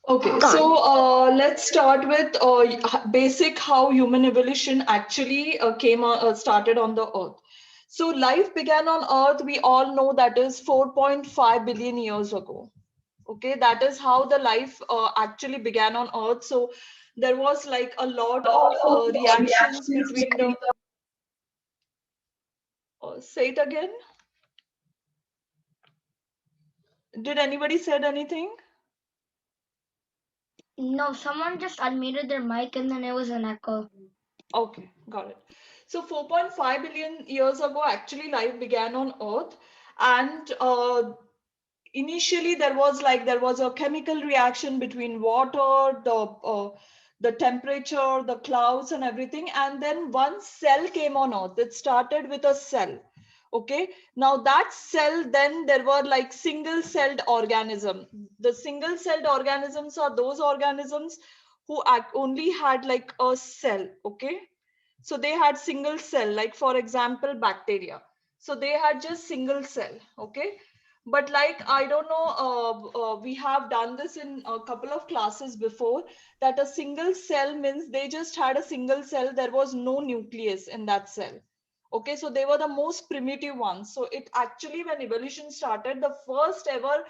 Okay, so let's start with basic how human evolution actually started on the Earth. So life began on Earth. We all know that is 4.5 billion years ago. Okay, that is how the life actually began on Earth. So there was like a lot of reactions between the. Say it again. Did anybody said anything? No, someone just unmuted their mic and then it was an echo. Okay, got it. So 4.5 billion years ago, actually, life began on Earth, and initially there was a chemical reaction between water, the temperature, the clouds, and everything, and then one cell came on Earth. It started with a cell. Okay, now that cell, then there were like single-celled organism. The single-celled organisms are those organisms who only had like a cell. Okay, so they had single cell, like for example bacteria, so they had just single cell. Okay, but like I don't know, we have done this in a couple of classes before, that a single cell means they just had a single cell, there was no nucleus in that cell. Okay, so they were the most primitive ones. So it actually, when evolution started, the first ever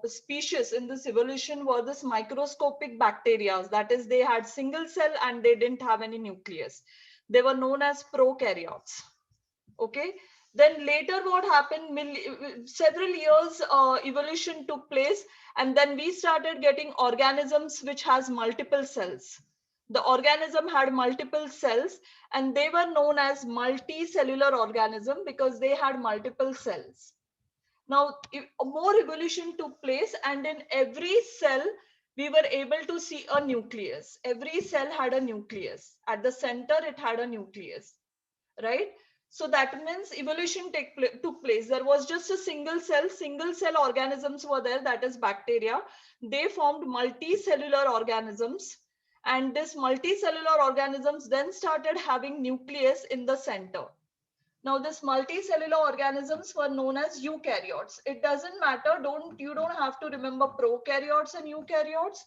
species in this evolution were this microscopic bacteria. That is, they had single cell and they didn't have any nucleus. They were known as prokaryotes. Okay, then later what happened, several years evolution took place, and then we started getting organisms which has multiple cells. The organism had multiple cells, and they were known as multicellular organism because they had multiple cells. Now more evolution took place, and in every cell we were able to see a nucleus. Every cell had a nucleus. At the center it had a nucleus, right? So that means evolution took place. There was just a single cell organisms were there, that is bacteria. They formed multicellular organisms, and this multicellular organisms then started having nucleus in the center. Now this multicellular organisms were known as eukaryotes. It doesn't matter, you don't have to remember prokaryotes and eukaryotes,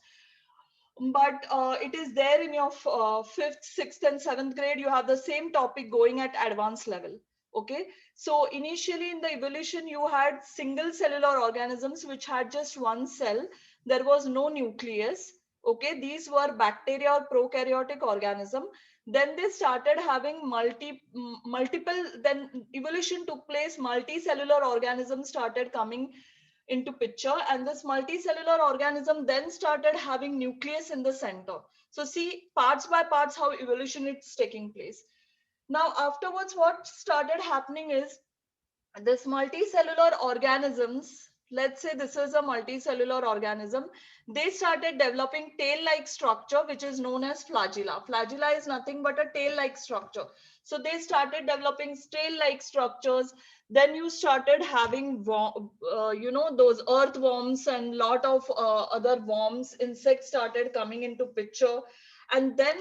but it is there in your fifth, sixth, and seventh grade. You have the same topic going at advanced level. Okay, so initially in the evolution, you had single cellular organisms which had just one cell. There was no nucleus. Okay, these were bacteria or prokaryotic organism. Then they started having multiple. Then evolution took place. Multicellular organisms started coming into picture, and this multicellular organism then started having nucleus in the center. So see, parts by parts how evolution is taking place. Now afterwards what started happening is, this multicellular organisms, let's say this is a multicellular organism, they started developing tail like structure which is known as flagella. Flagella is nothing but a tail like structure. So they started developing tail like structures. Then you started having those earthworms and lot of other worms, insects started coming into picture. And then,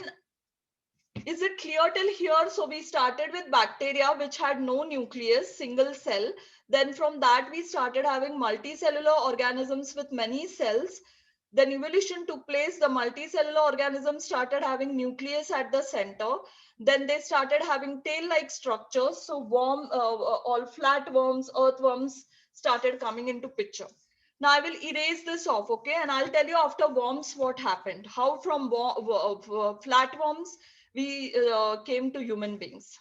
is it clear till here? So we started with bacteria which had no nucleus, single cell. Then from that we started having multicellular organisms with many cells. Then evolution took place. The multicellular organisms started having nucleus at the center. Then they started having tail-like structures. So all flatworms, earthworms started coming into picture. Now I will erase this off, okay? And I'll tell you after worms what happened. How from flatworms we came to human beings.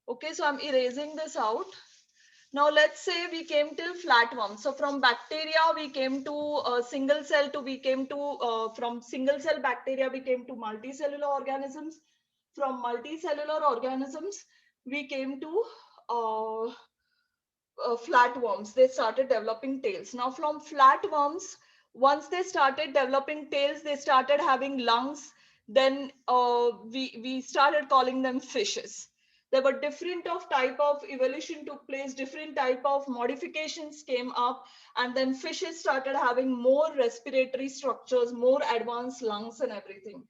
Okay, so I'm erasing this out. Now let's say we came till flatworms. So from bacteria we came to single cell, to we came to from single cell bacteria we came to multicellular organisms. From multicellular organisms we came to flatworms. They started developing tails. Now from flatworms, once they started developing tails, they started having lungs. Then we started calling them fishes. There were different of type of evolution took place, different type of modifications came up, and then fishes started having more respiratory structures, more advanced lungs and everything.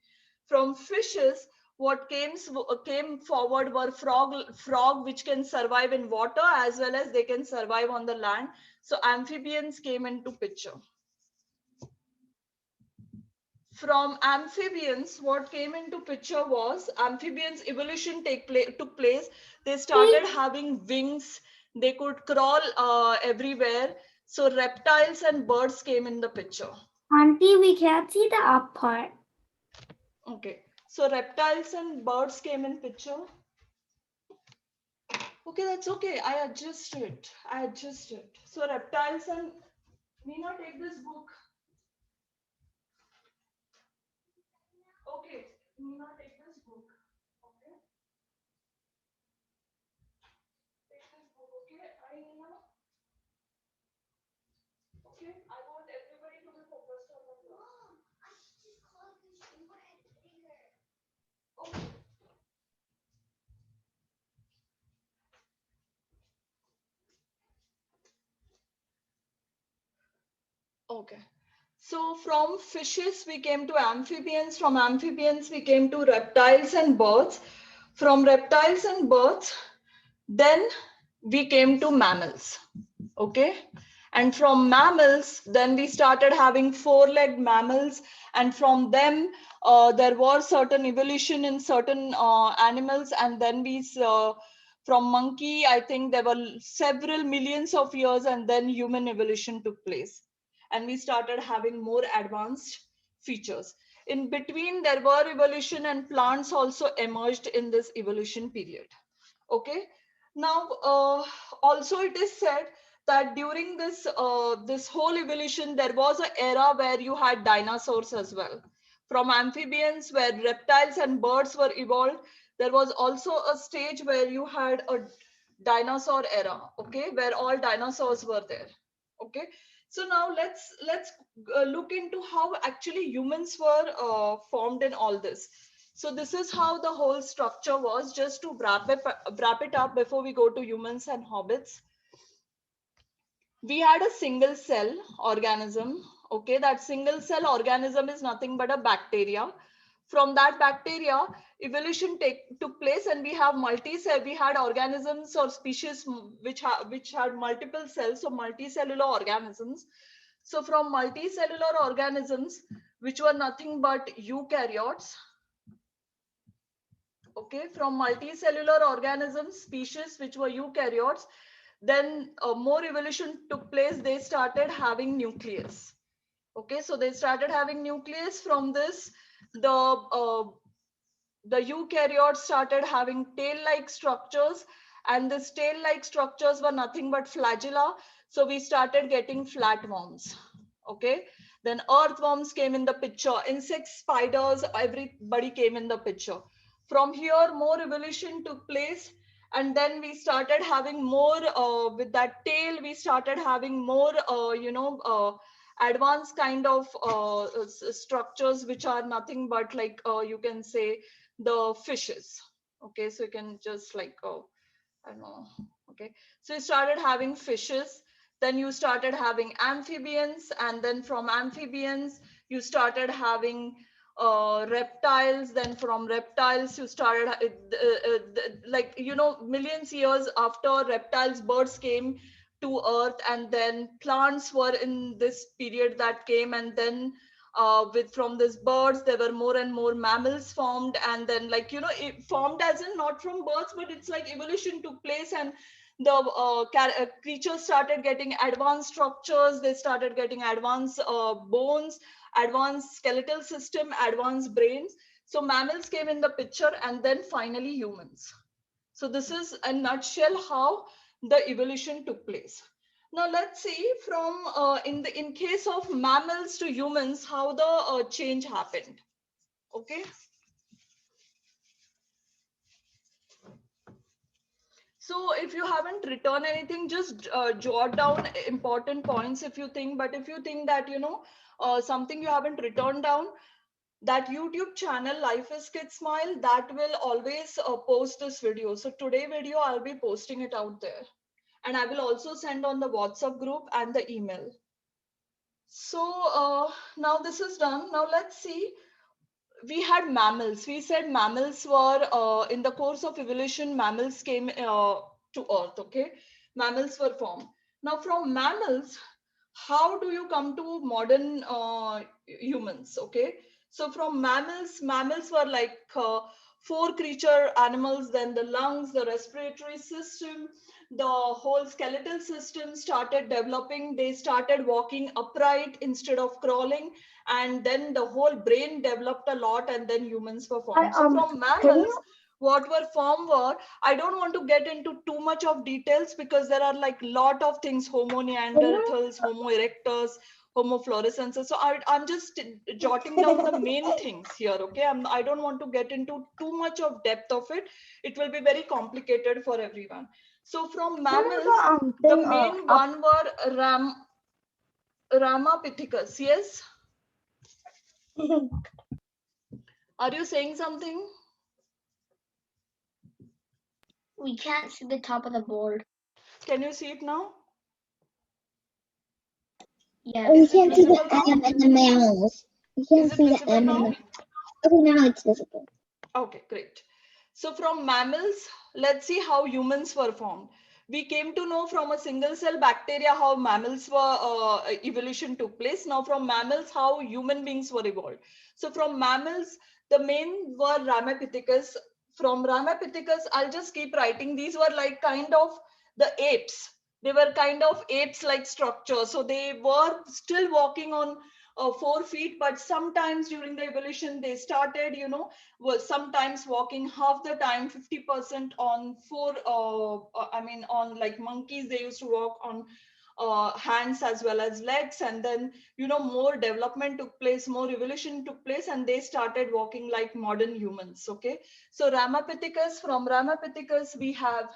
From fishes, what came forward were frog which can survive in water as well as they can survive on the land. So amphibians came into picture. from amphibians, what came into picture was amphibians evolution took place. They started having wings. They could crawl everywhere. So reptiles and birds came in the picture. Auntie, we can't see the up part. Okay. So reptiles and birds came in picture. Okay, that's okay. I adjust it. I adjust it. So reptiles and Meena, take this book. Okay, Meena, take this book. Okay, take this book. Okay, okay. I want everybody to be focused on the book. Okay. Okay. So from fishes we came to amphibians. From amphibians we came to reptiles and birds. From reptiles and birds, then we came to mammals. Okay. And from mammals, then we started having four-legged mammals, and from them there was certain evolution in certain animals, and then from monkey, I think there were several millions of years, and then human evolution took place, and we started having more advanced features. In between, there were evolution, and plants also emerged in this evolution period. Okay. Now, also it is said that during this whole evolution, there was an era where you had dinosaurs as well. From amphibians, where reptiles and birds were evolved, there was also a stage where you had a dinosaur era. Okay, where all dinosaurs were there. Okay. So now let's look into how actually humans were formed in all this. So this is how the whole structure was. Just to wrap it up before we go to humans and hobbits. We had a single cell organism. Okay, that single cell organism is nothing but a bacteria. From that bacteria, evolution took place, and we have multi-cell. We had organisms or species which had multiple cells, so multicellular organisms. So from multicellular organisms, which were nothing but eukaryotes, okay, from multicellular organisms species which were eukaryotes, then more evolution took place. They started having nucleus. Okay, so they started having nucleus. From this, the eukaryotes started having tail-like structures, and these tail-like structures were nothing but flagella. So we started getting flatworms. Okay, then earthworms came in the picture. Insects, spiders, everybody came in the picture. From here, more evolution took place, and then we started having more with that tail. We started having more, advanced kind of structures, which are nothing but like you can say the fishes. Okay, so you can just like I don't know. Okay, so you started having fishes, then you started having amphibians, and then from amphibians you started having reptiles. Then from reptiles you started like millions years after reptiles, birds came to earth, and then plants were in this period that came, and then with from these birds there were more and more mammals formed, and then like it formed as in not from birds, but it's like evolution took place, and the creatures started getting advanced structures. They started getting advanced bones, advanced skeletal system, advanced brains. So mammals came in the picture, and then finally humans. So this is a nutshell how the evolution took place. Now let's see from in case of mammals to humans how the change happened. Okay. So if you haven't written anything, just jot down important points if you think. But if you think that something you haven't written down, that YouTube channel Life is Kid Smile, that will always post this video. So today video I'll be posting it out there, and I will also send on the WhatsApp group and the email. So now this is done. Now let's see. We had mammals. We said mammals were in the course of evolution. Mammals came to Earth. Okay, mammals were formed. Now from mammals, how do you come to modern humans? Okay, So from mammals were like four creature animals, then the lungs, the respiratory system, the whole skeletal system started developing. They started walking upright instead of crawling, and then the whole brain developed a lot, and then humans were formed. So from Can mammals, you? what were formed were, I don't want to get into too much of details because there are like lot of things: Homo Can you? neanderthals, Homo erectus, Homo fluorescensis. So I'm just jotting down the main things here, okay? I don't want to get into too much of depth of it. It will be very complicated for everyone. So from Can you mammals, the thing main up? one were Ramapithecus. Yes? Are you saying something? We can't see the top of the board. Can you see it now? Yeah. We Is it can't see the visible now? M in the mammals. We Is can't it see the visible M in now? the. Okay, now it's visible. Okay, great. So from mammals, let's see how humans were formed. We came to know from a single cell bacteria how mammals were evolution took place. Now from mammals, how human beings were evolved. So from mammals, the main were Ramapithecus. From Ramapithecus, I'll just keep writing. These were like kind of the apes. They were kind of apes-like structure. So they were still walking on 4 feet, but sometimes during the evolution, they started, was sometimes walking half the time, 50% on on like monkeys, they used to walk on hands as well as legs. And then, more development took place, more evolution took place, and they started walking like modern humans. Okay. So from Ramapithecus, we have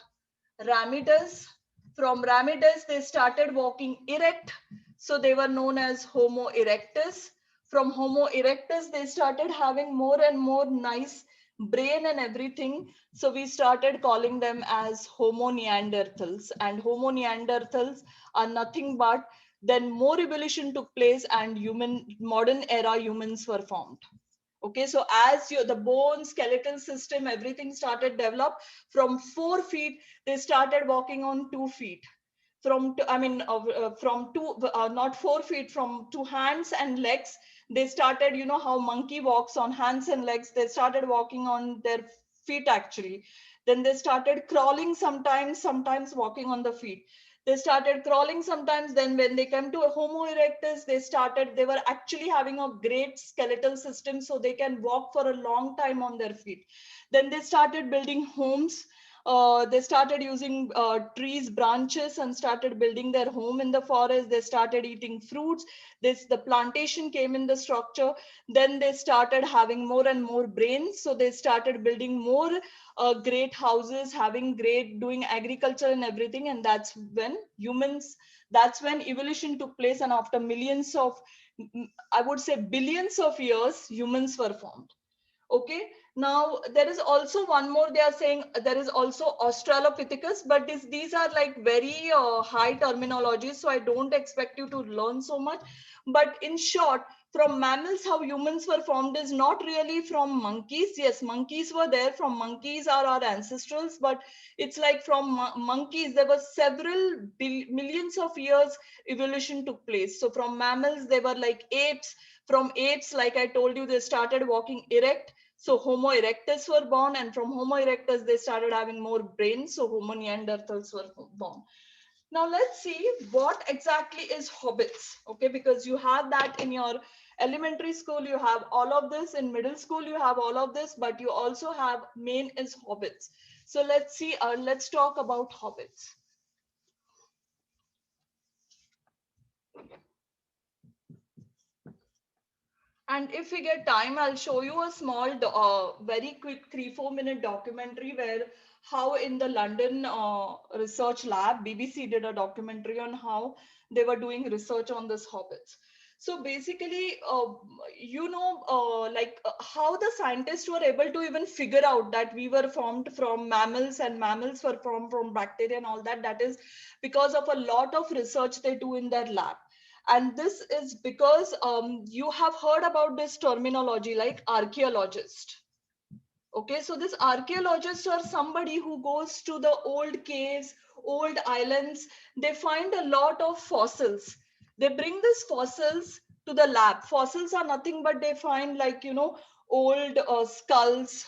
Ramidus. From Ramidus, they started walking erect. So they were known as Homo erectus. From Homo erectus, they started having more and more nice brain and everything. So we started calling them as Homo Neanderthals. And Homo Neanderthals are nothing but then more evolution took place and modern era humans were formed. Okay, so as the bone, skeletal system, everything started develop. From 4 feet, they started walking on 2 feet. From two, not 4 feet, from 2 hands and legs, they started, how monkey walks on hands and legs. They started walking on their feet actually. Then they started crawling sometimes walking on the feet. They started crawling sometimes. Then when they came to a Homo erectus, they were actually having a great skeletal system, so they can walk for a long time on their feet. Then they started building homes. They started using trees branches and started building their home in the forest. They started eating fruits. The plantation came in the structure. Then they started having more and more brains, so they started building more great houses, having great, doing agriculture and everything. And that's when evolution took place. And after millions of, I would say billions of years, humans were formed. Okay. Now there is also one more. They are saying there is also Australopithecus, but these are like very high terminologies, so I don't expect you to learn so much. But in short, from mammals, how humans were formed is not really from monkeys. Yes, monkeys were there. From monkeys are our ancestrals, but it's like from monkeys there were several millions of years evolution took place. So from mammals, they were like apes. From apes, like I told you, they started walking erect. So Homo erectus were born, and from Homo erectus, they started having more brains. So Homo neanderthals were born. Now let's see what exactly is hobbits. Okay, because you have that in your elementary school, you have all of this. In middle school, you have all of this, but you also have main is hobbits. So let's see, let's talk about hobbits. And if we get time, I'll show you a small, very quick 3-4 minute documentary where how in the London research lab, BBC did a documentary on how they were doing research on this hobbits. So basically, how the scientists were able to even figure out that we were formed from mammals and mammals were formed from bacteria and all that. That is because of a lot of research they do in their lab. And this is because you have heard about this terminology like archaeologist. Okay, so this archaeologist or somebody who goes to the old caves, old islands, they find a lot of fossils. They bring these fossils to the lab. Fossils are nothing but they find like, old skulls,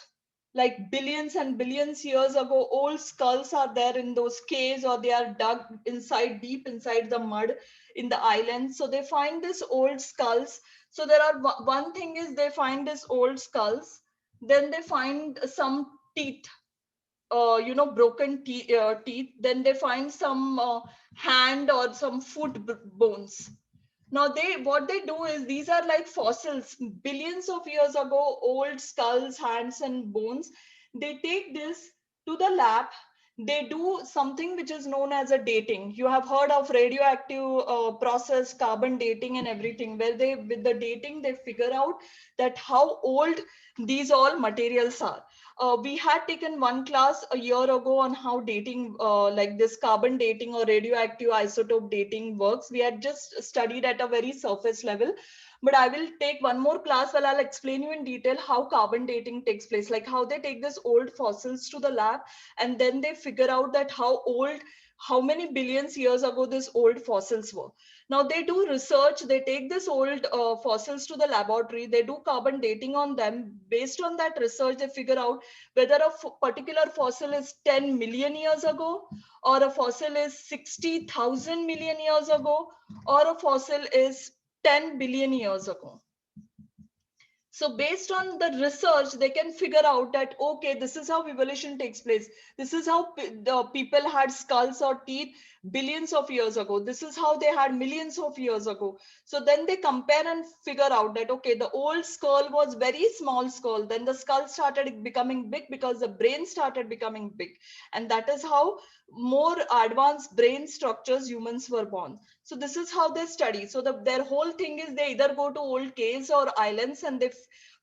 like billions and billions years ago, old skulls are there in those caves, or they are dug inside, deep inside the mud in the island. So they find this old skulls. So there are one thing is they find this old skulls, then they find some teeth, broken teeth. Then they find some hand or some foot bones. Now what they do is, these are like fossils, billions of years ago, old skulls, hands and bones. They take this to the lab. They do something which is known as a dating. You have heard of radioactive process, carbon dating and everything, where they, with the dating, they figure out that how old these all materials are. We had taken one class a year ago on how dating, like this carbon dating or radioactive isotope dating works. We had just studied at a very surface level, but I will take one more class where I'll explain you in detail how carbon dating takes place, like how they take this old fossils to the lab and then they figure out that how old, how many billions years ago these old fossils were. Now they do research, they take this old fossils to the laboratory, they do carbon dating on them. Based on that research, they figure out whether a particular fossil is 10 million years ago, or a fossil is 60,000 million years ago, or a fossil is 10 billion years ago. So based on the research, they can figure out that, okay, this is how evolution takes place. This is how the people had skulls or teeth billions of years ago. This is how they had millions of years ago. So then they compare and figure out that, okay, the old skull was very small skull. Then the skull started becoming big because the brain started becoming big. And that is how more advanced brain structures humans were born. So this is how they study. So their whole thing is, they either go to old caves or islands and they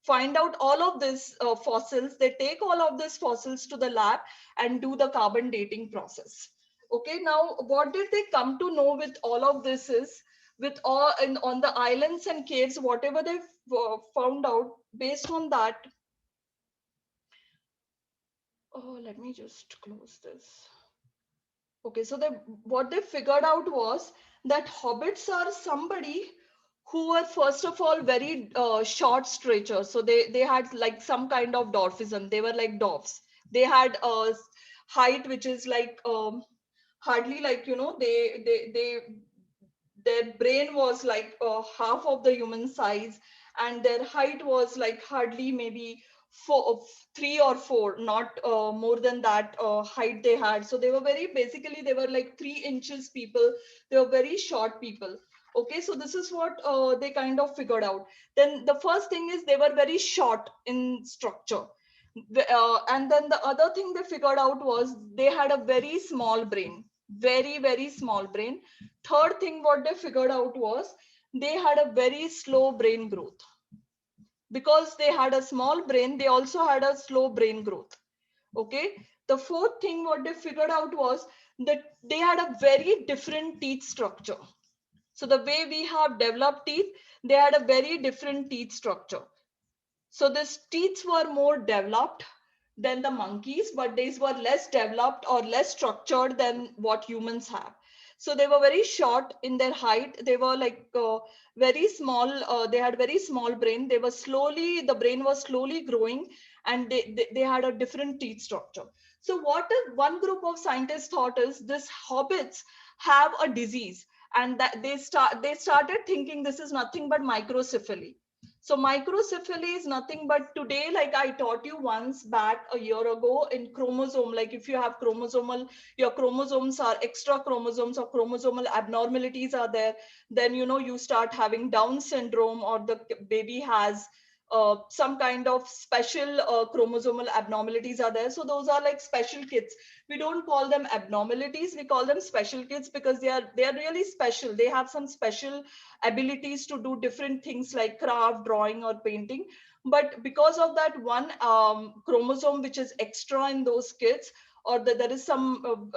find out all of these fossils. They take all of these fossils to the lab and do the carbon dating process. Okay, now what did they come to know with all of this is, with all on the islands and caves, whatever they found out, based on that. Oh, let me just close this. Okay, so what they figured out was that hobbits are somebody who were first of all very short stature. So they had like some kind of dwarfism. They were like dwarfs. They had a height which is like hardly, like, their brain was like half of the human size, and their height was like hardly maybe 3 or 4, not more than that height they had. So they were very, basically they were like 3 inches people. They were very short people. Okay, so this is what they kind of figured out. Then the first thing is, they were very short in structure. And then the other thing they figured out was, they had a very small brain, very, very small brain. Third thing what they figured out was, they had a very slow brain growth. Because they had a small brain, they also had a slow brain growth. Okay, the fourth thing what they figured out was that they had a very different teeth structure. So the way we have developed teeth, they had a very different teeth structure. So these teeth were more developed than the monkeys, but these were less developed or less structured than what humans have. So they were very short in their height. They were like very small. They had very small brain. They were slowly, the brain was slowly growing, and they had a different teeth structure. So what one group of scientists thought is, this hobbits have a disease, and that they started thinking this is nothing but microcephaly. So microcephaly is nothing but, today, like I taught you once back a year ago, in chromosome, like if you have chromosomal, your chromosomes are extra chromosomes or chromosomal abnormalities are there, then you start having Down syndrome, or the baby has some kind of special chromosomal abnormalities are there. So those are like special kids. We don't call them abnormalities, we call them special kids, because they are really special. They have some special abilities to do different things like craft, drawing or painting. But because of that one chromosome which is extra in those kids, or there is some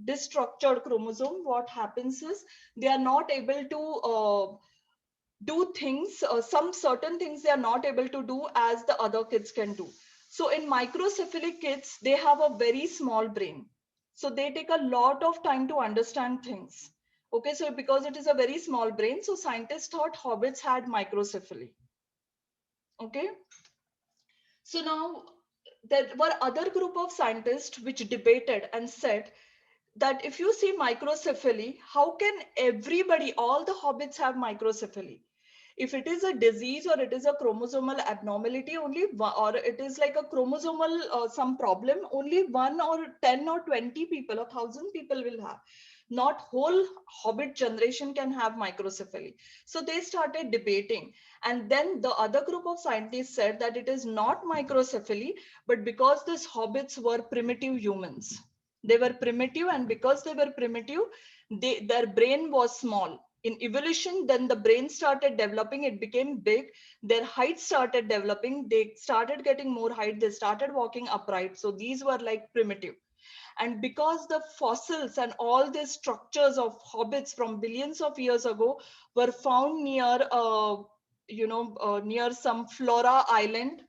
destructured chromosome, what happens is, they are not able to do things, some certain things they are not able to do as the other kids can do. So in microcephalic kids, they have a very small brain. So they take a lot of time to understand things. Okay, so because it is a very small brain, so scientists thought hobbits had microcephaly. Okay, so now there were other group of scientists which debated and said that if you see microcephaly, how can everybody, all the hobbits have microcephaly? If it is a disease or it is a chromosomal abnormality, only one, or it is like a chromosomal some problem, only 1 or 10 or 20 people, 1,000 people will have. Not whole hobbit generation can have microcephaly. So they started debating. And then the other group of scientists said that it is not microcephaly, but because these hobbits were primitive humans. They were primitive, and because they were primitive, their brain was small. In evolution, then the brain started developing, it became big, their height started developing, they started getting more height, they started walking upright. So these were like primitive. And because the fossils and all these structures of hobbits from billions of years ago were found near near some flora island.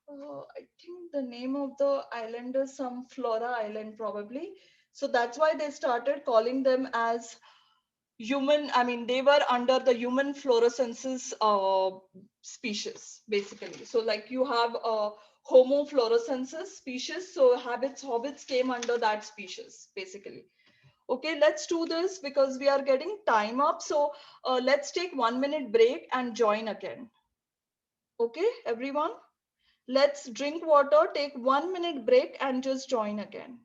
I think the name of the island is some Flora Island, probably. So that's why they started calling them as human. I mean, they were under the human fluorescences species, basically. So, like you have Homo fluorescences species. So, hobbits came under that species, basically. Okay, let's do this because we are getting time up. So, let's take 1 minute break and join again. Okay, everyone? Let's drink water, take 1 minute break and just join again.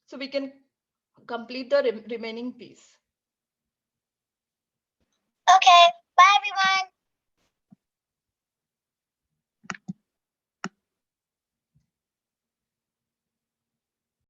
So we can complete the remaining piece. Okay.